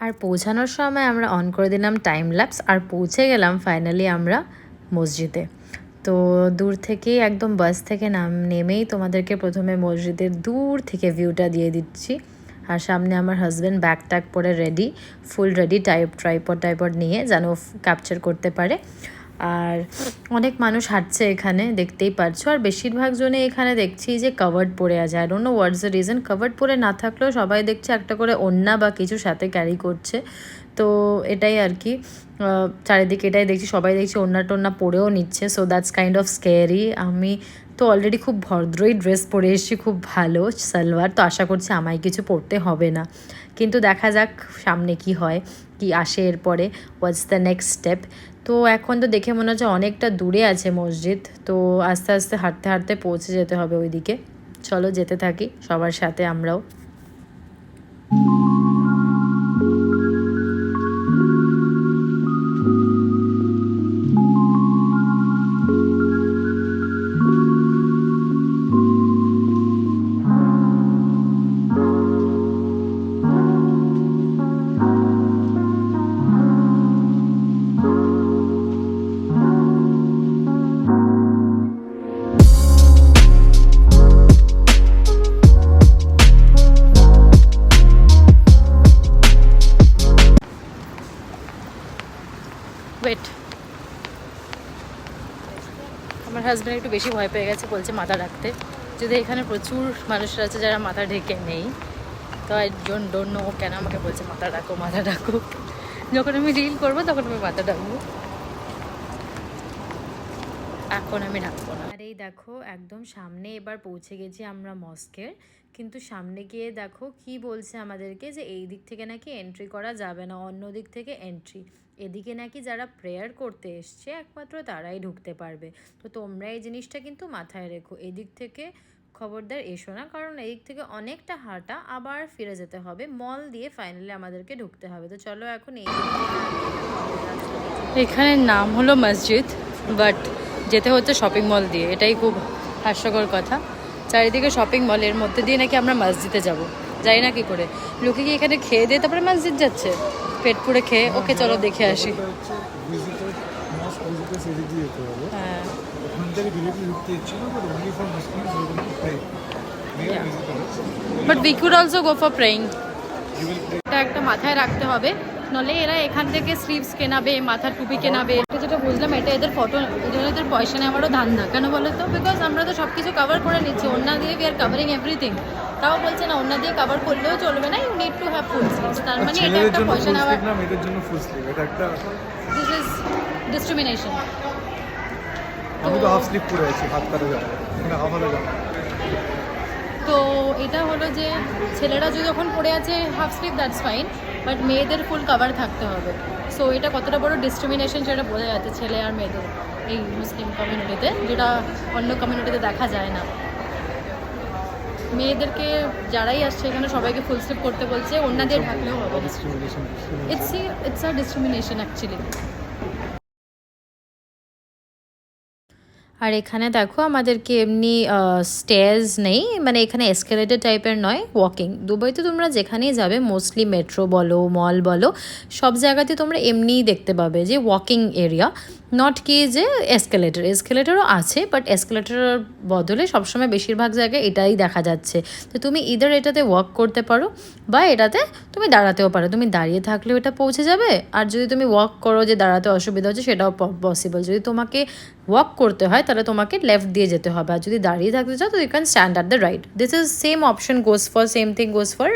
আর পৌঁছানোর সময় আমরা অন করে দিলাম টাইম ল্যাপস, আর পৌঁছে গেলাম ফাইনালি আমরা মসজিদে। তো দূর থেকেই একদম বাস থেকে নেমেই তোমাদেরকে প্রথমে মসজিদের দূর থেকে ভিউটা দিয়ে দিচ্ছি। আর সামনে আমার হাজব্যান্ড ব্যাগ ট্যাগ পরে রেডি, ফুল রেডি, ট্রাইপড নিয়ে যেন ক্যাপচার করতে পারে। আর অনেক মানুষ হাঁটছে এখানে, দেখতেই পারছো। আর বেশিরভাগ জনে এখানে দেখছি যে কাভার্ড পরে আছে। I don't know what's the reason. Covered পরে না থাকলেও সবাই দেখছে একটা করে ওড়না বা কিছু সাথে ক্যারি করছে। তো এটাই আর কি, চারিদিকে এটাই দেখছি, সবাই দেখছি ওড়না টোড়না পরেও নিচ্ছে। So that's kind of scary. আমি তো অলরেডি খুব ভদ্রই ড্রেস পরে এসেছি, খুব ভালো সালোয়ার, তো আশা করছি আমায় কিছু পরতে হবে না। কিন্তু দেখা যাক সামনে কি হয়, কি আসে এরপরে, হোয়াটস দ্য নেক্সট স্টেপ। তো এখন তো দেখে মনে হচ্ছে অনেকটা দূরে আছে মসজিদ, তো আস্তে আস্তে হাঁটতে হাঁটতে পৌঁছে যেতে হবে ওইদিকে। চলো যেতে থাকি সবার সাথে আমরাও। ওয়েট, আমার হাজব্যান্ড একটু বেশি ভয় পেয়ে গেছে, বলছে মাথা রাখতে। যদি এখানে প্রচুর মানুষরা আছে যারা মাথা ঢেকে নেই, তো আই ডোন্ট নো কেন আমাকে বলছে মাথা রাখো মাথা রাখো। যখন আমি রিল করবো তখন আমি মাথা রাখবো, এখন আমি রাখবো না। আর এই দেখো একদম সামনে এবার পৌঁছে গেছি আমরা মস্কের। কিন্তু সামনে গিয়ে দেখো কি বলছে আমাদেরকে, যে এই দিক থেকে নাকি এন্ট্রি করা যাবে না, অন্য দিক থেকে এন্ট্রি। এদিকে নাকি যারা প্রেয়ার করতে এসছে একমাত্র তারাই ঢুকতে পারবে। তো তোমরা এই জিনিসটা কিন্তু মাথায় রেখো, এদিক থেকে খবরদার এসো না, কারণ এদিক থেকে অনেকটা হাঁটা, আবার ফিরে যেতে হবে, মল দিয়ে ফাইনালি আমাদেরকে ঢুকতে হবে। তো চলো এখন এই, এখানের নাম হলো মসজিদ, বাট যেতে হচ্ছে শপিং মল দিয়ে, এটাই খুব হাস্যকর কথা। চারিদিকে শপিং মলের মধ্যে দিয়ে নাকি আমরা মসজিদে যাব, জানি না কি করে। লোকে কি এখানে খেয়ে দিয়ে তারপরে মসজিদ যাচ্ছে, পেট পুড়ে খেয়ে? ওকে চলো দেখে আসি। হ্যাঁ, but we could also go for praying. এটা একটা মাথায় রাখতে হবে, নলে এরা এখান থেকে স্লিভস কেনাবে, মাথার টুপি কেনাবে। যেটা বুঝলাম এটা এদের ফটো, এই জন্য এদের পয়সা নেওয়ারও ধান্দা। কেন বলো তো? বিকজ আমরা তো সব কিছু কভার করে নিচ্ছি, ওড়না দিয়ে উই আর কভারিং এভরিথিং। তাও বলছে না, ওড়না দিয়ে কভার করলেও চলবে না, you need to have full sleeves. তার মানে এটা একটা পয়সা নেওয়ার, এটার জন্য ফুল স্লিভ, এটা একটা দিস ইজ ডিসক্রিমিনেশন। আমি তো হাফ স্লিভ পরে আছি, হাত কাটা যাবে না, হাফ হাতা যাবে। তো এটা হলো যে ছেলেরা যখন পড়ে আছে half sleeve, that's fine, but মেয়েদের ফুল কভার থাকতে হবে। সো এটা কতটা বড় ডিসক্রিমিনেশন সেটা বোঝা যাচ্ছে ছেলে আর মেয়েদের এই মুসলিম কমিউনিটিতে, যেটা অন্য কমিউনিটিতে দেখা যায় না। মেয়েদেরকে যারাই আসছে এখানে সবাইকে ফুল স্লিভ করতে বলছে, ওড়না দিয়ে ঢাকলেও হবে। It's a discrimination actually. আর এখানে দেখো আমাদেরকে এমনি স্টেয়ার্স নেই, মানে এখানে এসকেলেটর টাইপের নয়, ওয়াকিং। দুবাইতে তোমরা যেখানেই যাবে, মোস্টলি মেট্রো বলো মল বলো, সব জায়গাতে তোমরা এমনিই দেখতে পাবে যে ওয়াকিং এরিয়া, নট কি যে এসকেলেটরও আছে, বাট এসকেলেটরের বদলে সবসময় বেশিরভাগ জায়গায় এটাই দেখা যাচ্ছে। তো তুমি ইদার এটাতে ওয়াক করতে পারো, বা এটাতে তুমি দাঁড়াতেও পারো। তুমি দাঁড়িয়ে থাকলেও এটা পৌঁছে যাবে, আর যদি তুমি ওয়াক করো যে দাঁড়াতে অসুবিধা হচ্ছে, সেটাও পসিবল। যদি তোমাকে ওয়াক করতে হয় তাহলে তোমাকে লেফট দিয়ে যেতে হবে, আর যদি দাঁড়িয়ে থাকতে চাও তো you can stand at the right. This is same option goes for, same thing goes for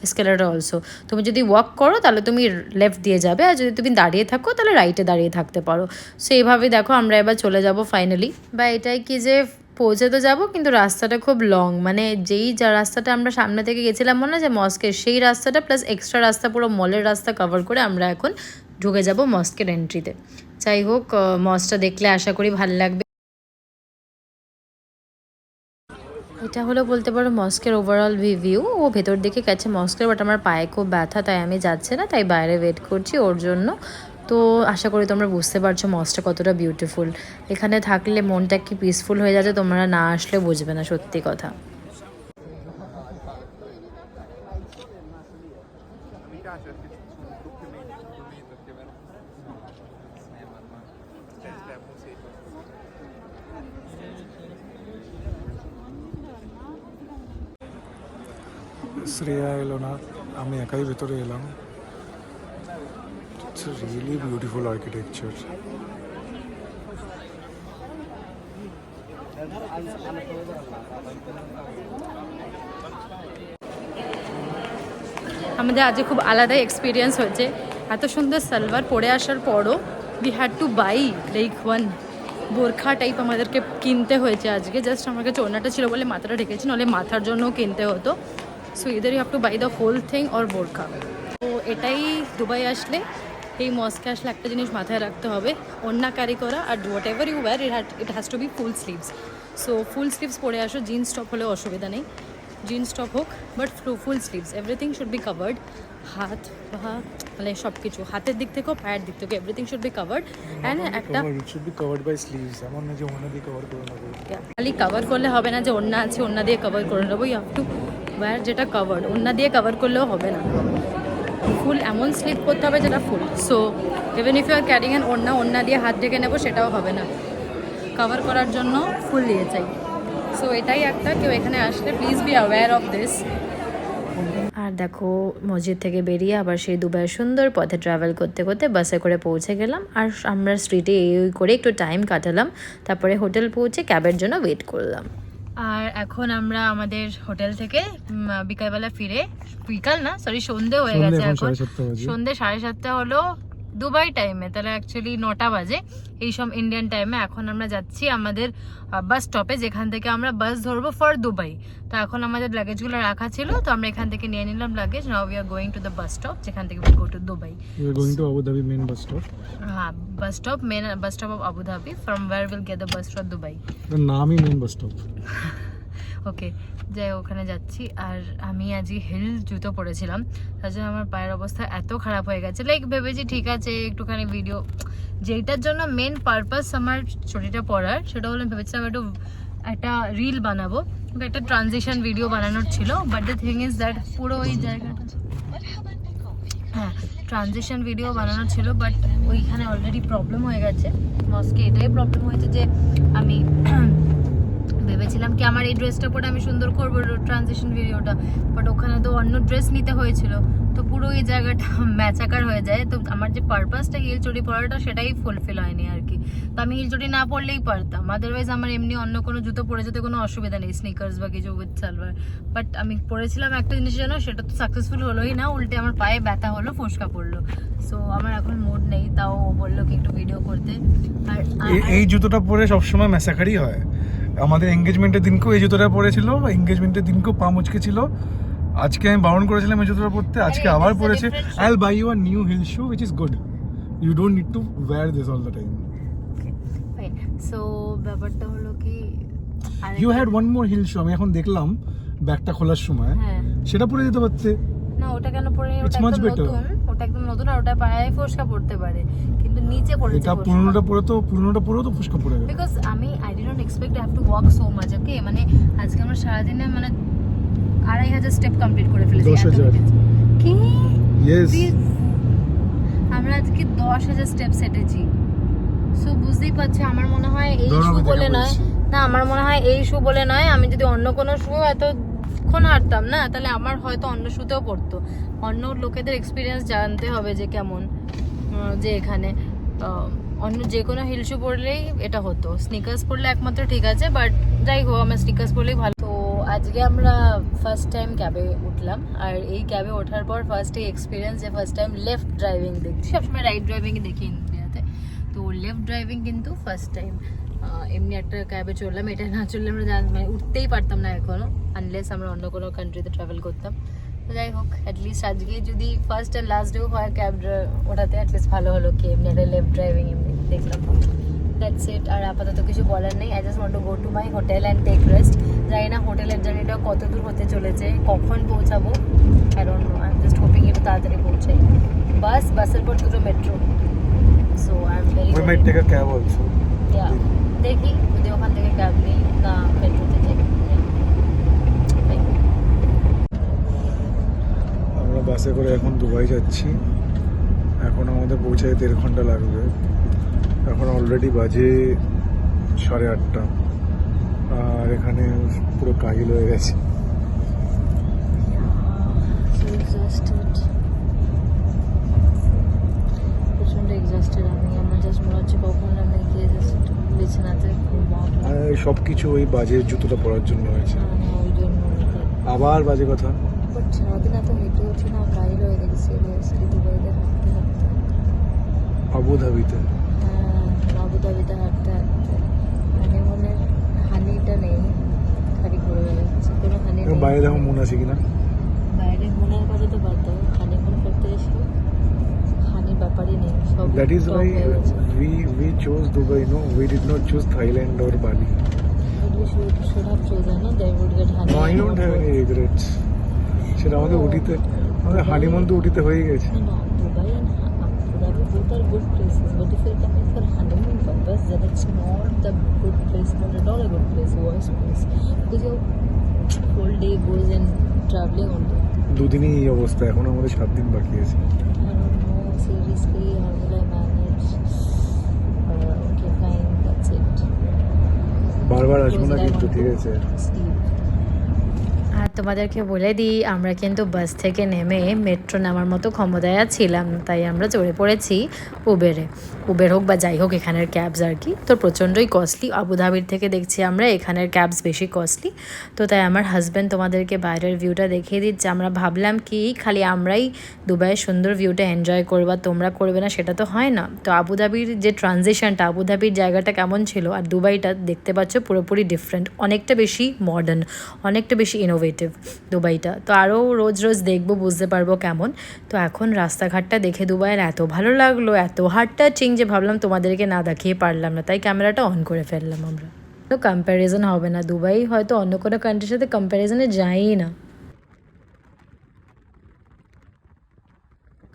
escalator also. তুমি যদি ওয়াক করো তাহলে তুমি লেফট দিয়ে যাবে, আর যদি তুমি দাঁড়িয়ে থাকো তাহলে রাইটে দাঁড়িয়ে থাকতে পারো। সো এইভাবে দেখো আমরা এবার চলে যাব ফাইনালি। বা এটাই কি যে পৌঁছে তো যাবো, কিন্তু রাস্তাটা খুব লং, মানে যা রাস্তাটা আমরা সামনে থেকে গেছিলাম মনে হয় যে মস্কের, সেই রাস্তাটা প্লাস এক্সট্রা রাস্তা, পুরো মলের রাস্তা কভার করে আমরা এখন ঢুকে যাব মস্কের এন্ট্রিতে। যাই হোক, মসটা দেখলে আশা করি ভালো লাগবে। এটা হলো বলতে পারো মস্কের ওভারঅল ভিউ। ও ভেতর দিকে গেছে মস্কের, বাট আমার পায়ে খুব ব্যথা, তাই আমি যাচ্ছি না, তাই বাইরে ওয়েট করছি ওর জন্য। তো আশা করি তোমরা বুঝতে পারছো মসটা কতটা বিউটিফুল। এখানে থাকলে মনটা কি পিসফুল হয়ে যাচ্ছে, তোমরা না আসলে বুঝবে না, সত্যি কথা। শ্রেয়া এলো না, আমি একাই ভেতরে এলাম। It's a really beautiful architecture. আমাদের আজকে খুব আলাদা এক্সপিরিয়েন্স হয়েছে। এত সুন্দর সালোয়ার পরে আসার পরও we had to buy like one burqa type আমাদেরকে কিনতে হয়েছে আজকে। জাস্ট আমার কাছে ওড়নাটা ছিল বলে মাথাটা ঢেকেছি, নাহলে মাথার জন্যও কিনতে হতো। So either you have to buy the whole thing or burqa. তো এটাই দুবাই আসলে, এই মস্কে আসলে একটা জিনিস মাথায় রাখতে হবে, ওড়না ক্যারি করা। আর whatever you wear it has to be full sleeves. So full sleeves পরে আসো, জিন্স টপ হলে অসুবিধা নেই, জিন্স টপ হোক, but full sleeves, everything should be covered. হাত পা মানে সব কিছু, হাতের দিক থেকেও পায়ের দিক থেকে everything should be covered. And একটা it should be covered by sleeves, এমন না যে ওড়না দিয়ে কভার করে নেবো। খালি কভার করলে হবে না যে ওড়না আছে ওড়না দিয়ে কভার করে নেবো। ইউ হ্যাভ টু ওয়্যার যেটা কভার্ড, ওড়না দিয়ে কভার করলেও হবে না, ফুল এমন স্লিপ করতে হবে যেটা full. So even if you are carrying an ওড়না দিয়ে হাত ঢেকে নেবো সেটাও হবে না, কভার করার জন্য ফুল দিয়ে চাই। সো এটাই একটা, কেউ এখানে আসলে please be aware of this. আর দেখো মসজিদ থেকে বেরিয়ে আবার সেই দুবাইয়ের সুন্দর পথে ট্রাভেল করতে করতে বাসে করে পৌঁছে গেলাম। আর আমরা স্ট্রিটে এই করে একটু টাইম কাটালাম, তারপরে হোটেল পৌঁছে ক্যাবের জন্য ওয়েট করলাম। আর এখন আমরা আমাদের হোটেল থেকে বিকালবেলা ফিরে, বিকাল না সরি সন্ধে হয়ে গেছে, এখন সন্ধে 7:30 হলো দুবাই টাইমে, তাহলে অ্যাকচুয়ালি 9টা বাজে এইসব ইন্ডিয়ান টাইমে। এখন আমরা যাচ্ছি আমাদের বাস স্টপে, যেখান থেকে আমরা বাস ধরবো ফর দুবাই। তো এখন আমাদের লাগেজগুলো রাখা ছিল, তো আমরা এখান থেকে নিয়ে নিলাম luggage. Now we are going to the bus stop, যেখান থেকে we go to Dubai. We are going to Abu Dhabi main bus stop. হ্যাঁ, bus stop, main bus stop of Abu Dhabi, from where will get the bus for Dubai. নামই main bus stop. Okay, যাই ওখানে যাচ্ছি। আর আমি আজকে hill জুতো পরেছিলাম, তার জন্য আমার পায়ের অবস্থা এত খারাপ হয়ে গেছে। লাইক ভেবেছি ঠিক আছে একটুখানি ভিডিও, যেটার জন্য মেন পারপাস আমার ছুটিটা পরার, সেটা হলো ভেবেছিলাম একটা রিল বানাবো, একটা ট্রানজিশন ভিডিও বানানোর ছিল। But the thing is that পুরো ওই জায়গাটা, হ্যাঁ ট্রানজিশন ভিডিও বানানোর ছিল, বাট ওইখানে অলরেডি প্রবলেম হয়ে গেছে মস্কে। এটাই প্রবলেম হয়েছে যে আমি ভেবেছিলাম কি আমার এই ড্রেসটা পরে আমি সুন্দর করবো ট্রানজিশন ভিডিওটা, বাট ওখানে তো অন্য ড্রেস নিতে হয়েছিল, তো পুরো এই জায়গাটা ম্যাচাকার হয়ে যায়। তো আমার যে পারপাসটা হিল চুড়ি পরাটা সেটাই ফুলফিল হয়নি আর কি। তো আমি হিল চুড়ি না পরলেই পারতাম, আদারওয়াইজ আমার এমনি অন্য কোনো জুতো পরে যেতে কোনো অসুবিধা নেই, স্নিকার্স বা কিছু উইথ সালোয়ার। বাট আমি পরেছিলাম একটা জিনিস যেন, সেটা তো সাকসেসফুল হলোই না, উল্টে আমার পায়ে ব্যথা হলো, ফোসকা পড়লো। সো আমার এখন মুড নেই, তাও বললো কি একটু ভিডিও করতে। আর এই জুতোটা পরে সবসময় ম্যাসাকারই হয়। আমাদের এঙ্গেজমেন্টের দিনকেও এই জুতোটা পরেছিল, এঙ্গেজমেন্টের দিনকেও পা মুচকে ছিল। আজকে আমি বারণ করেছিলাম এই জুতোটা পরতে, আজকে আবার পরেছে। I will buy you a new heel shoe which is good, you don't need to wear this all the time. Fine. So ব্যাপারটা হলো কি, you had one more heel shoe, আমি এখন দেখলাম ব্যাগটা খোলার সময়, হ্যাঁ সেটা পরে যেতে পারতে। না ওটা কেন পরে, It's ওটা much একদম better. নতুন, ওটা একদম নতুন, আর ওটা পায়ে ফোসকা পড়তে পারে, কিন্তু নিচে পড়েছে এটা পুরনোটা পরেও তো ফুসকা পড়ে গেল। Because I didn't expect I have to walk so much. Okay, মানে আজকে আমরা সারাদিনে মানে 2500 স্টেপ কমপ্লিট করে ফেলেছি। 10,000 কি? ইয়েস, আমরা আজকে 10,000 স্টেপ হেঁটেছি। সো বুঝতেই পারছি, আমার মনে হয় এই শু বলে নয়, না আমার মনে হয় এই শু বলে নয়, আমি যদি অন্য কোনো শু এতক্ষণ হাঁটতাম না, তাহলে আমার হয়তো অন্য শুতেও পড়তো। অন্য লোকেদের এক্সপিরিয়েন্স জানতে হবে যে কেমন, যে এখানে অন্য যে কোনো হিল শু পরলেই এটা হতো, স্নিকার্স পরলে একমাত্র ঠিক আছে, বাট যাই হোক আমার স্নিকার্স পরলেই ভালো। তো আজকে আমরা ফার্স্ট টাইম ক্যাবে উঠলাম, আর এই ক্যাবে ওঠার পর ফার্স্ট এই এক্সপিরিয়েন্স যে ফার্স্ট টাইম লেফট ড্রাইভিং দেখছি, সবসময় রাইট ড্রাইভিংই দেখি ইন্ডিয়াতে, তো লেফট ড্রাইভিং কিন্তু ফার্স্ট টাইম। এমনি একটা ক্যাবে চললাম, এটা না চললে আমরা মানে উঠতেই পারতাম না এখনো, আনলেস আমরা অন্য কোনো কান্ট্রিতে ট্রাভেল করতাম। তো যাই হোক, অ্যাটলিস্ট আজকে যদি ফার্স্ট অ্যান্ড লাস্ট ডেও হয় ক্যাব ওঠাতে, অ্যাটলিস্ট ভালো হলো কি এমনি একটা লেফট ড্রাইভিং এমনি দেখলাম। That's it. আর আপাতত কিছু বলার নেই, I just want to go to my hotel and take rest. জানি না হোটেলের জার্নিটা কত দূর হতে চলেছে, কখন পৌঁছাবো, কারণ আই এম জাস্ট হোপিং একটু তাড়াতাড়ি পৌঁছাই। বাসের পর দুটো metro, so I am very we might take a cab also. দেখি যদি ওখান থেকে ক্যাব নেই না মেট্রোতে যাই। আমরা আমরা বাসে করে এখন দুবাই যাচ্ছি। এখন আমাদের পৌঁছায় 1.5 ঘন্টা লাগবে। এখন অলরেডি বাজে 8:30, আর এখানে পুরো কাহিল হয়ে গেছে। প্রচন্ড এক্সস্টেড আমি। আমার জাস্ট মনে হচ্ছে কখন আমি গিয়ে জাস্ট বিছানাতে ঘুমাবো। আর সব কিছু ওই বাজে জুতোটা পরার জন্য হয়েছে। ওই জন্য আবার বাজে কথা। বাট সারাদিন এত হেঁটে উঠি না, বাইরে হয়ে গেছে সিরিয়াসলি। দুবাইতে হাঁটতে হাঁটতে, আবুধাবিতে আবুধাবিতে হাঁটতে হাঁটতে হানিমুনের হানিটা নেই, খালি ঘুরে বেড়াচ্ছে, কোনো হানি নেই। বাইরে দেখো মন আছে কিনা। বাইরে মনের কথা তো বাদ দাও, হানিমুন করতে এসে হানির ব্যাপারই নেই, সব That is top why হয়ে গেছে। we chose Dubai. No, we did not choose Thailand or Bali. But we should have chosen, no? They would get honey. No, I don't have any regrets. সেটা আমাদের উটিতে, আমাদের honeymoon তো উটিতে হয়ে গেছে। No, Dubai and Abu Dhabi both are good places, but if you're coming for honeymoon purpose, then it's not the good place, not at all a good place, worst place. Because your whole day goes in traveling only. দুদিনই এই অবস্থা, এখন আমাদের 7 দিন বাকি আছে। I don't know, seriously, how will I manage? Okay, fine, that's it. বারবার আসবো Because না I কিন্তু, want ঠিক to আছে। sleep. আর তোমাদেরকে বলে দিই, আমরা কিন্তু বাস থেকে নেমে মেট্রো নেওয়ার মতো ক্ষমতায় ছিলাম না, তাই আমরা চড়ে পড়েছি উবেরে। উবের হোক বা যাই হোক, এখানের ক্যাবস আর কি তো প্রচণ্ডই কস্টলি। আবুধাবির থেকে দেখছি আমরা এখানের ক্যাবস বেশি কস্টলি। তো তাই আমার হাজব্যান্ড তোমাদেরকে বাইরের ভিউটা দেখিয়ে দিচ্ছে। আমরা ভাবলাম কি খালি আমরাই দুবাইয়ের সুন্দর ভিউটা এনজয় করবো, তোমরা করবে না সেটা তো হয় না। তো আবুধাবির যে ট্রানজিশনটা, আবুধাবির জায়গাটা কেমন ছিল আর দুবাইটা দেখতে পাচ্ছ পুরোপুরি ডিফারেন্ট, অনেকটা বেশি মডার্ন, অনেকটা বেশি ইনোভেটিভ দুবাইটা। তো আরও রোজ রোজ দেখবো, বুঝতে পারবো কেমন। তো এখন রাস্তাঘাটটা দেখে দুবাইয়ের এত ভালো লাগলো, এত হার্ট টাচিং যে ভাবলাম তোমাদেরকে না দেখিয়ে পারলাম না, তাই ক্যামেরাটা অন করে ফেললাম আমরা। তো কম্প্যারিজন হবে না, দুবাই হয়তো অন্য কোনো কান্ট্রির সাথে কম্প্যারিজনে যায়ই না।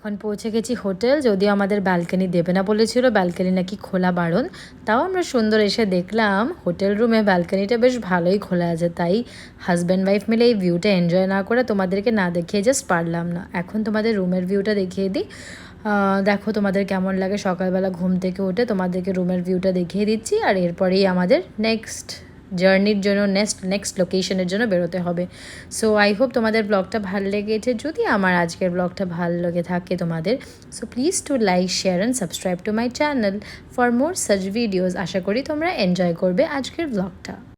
এখন পৌঁছে গেছি হোটেল, যদিও আমাদের ব্যালকনি দেবে না বলেছিল, ব্যালকনি নাকি খোলা বারণ। তাও আমরা সুন্দর এসে দেখলাম হোটেল রুমে ব্যালকনিটা বেশ ভালোই খোলা আছে, তাই হাজব্যান্ড ওয়াইফ মিলে এই ভিউটা এনজয় না করে তোমাদেরকে না দেখিয়ে জাস্ট পারলাম না। এখন তোমাদের রুমের ভিউটা দেখিয়ে দিই, দেখো তোমাদের কেমন লাগে। সকালবেলা ঘুম থেকে উঠে তোমাদেরকে রুমের ভিউটা দেখিয়ে দিচ্ছি, আর এরপরেই আমাদের নেক্সট জার্নির জন্য নেক্সট লোকেশনের জন্য বেরোতে হবে। সো আই হোপ তোমাদের ব্লগটা ভালো লেগেছে। যদি আমার আজকের ব্লগটা ভালো লেগে থাকে তোমাদের, so please to like, share and subscribe to my channel for more such videos. আশা করি তোমরা এনজয় করবে আজকের ব্লগটা।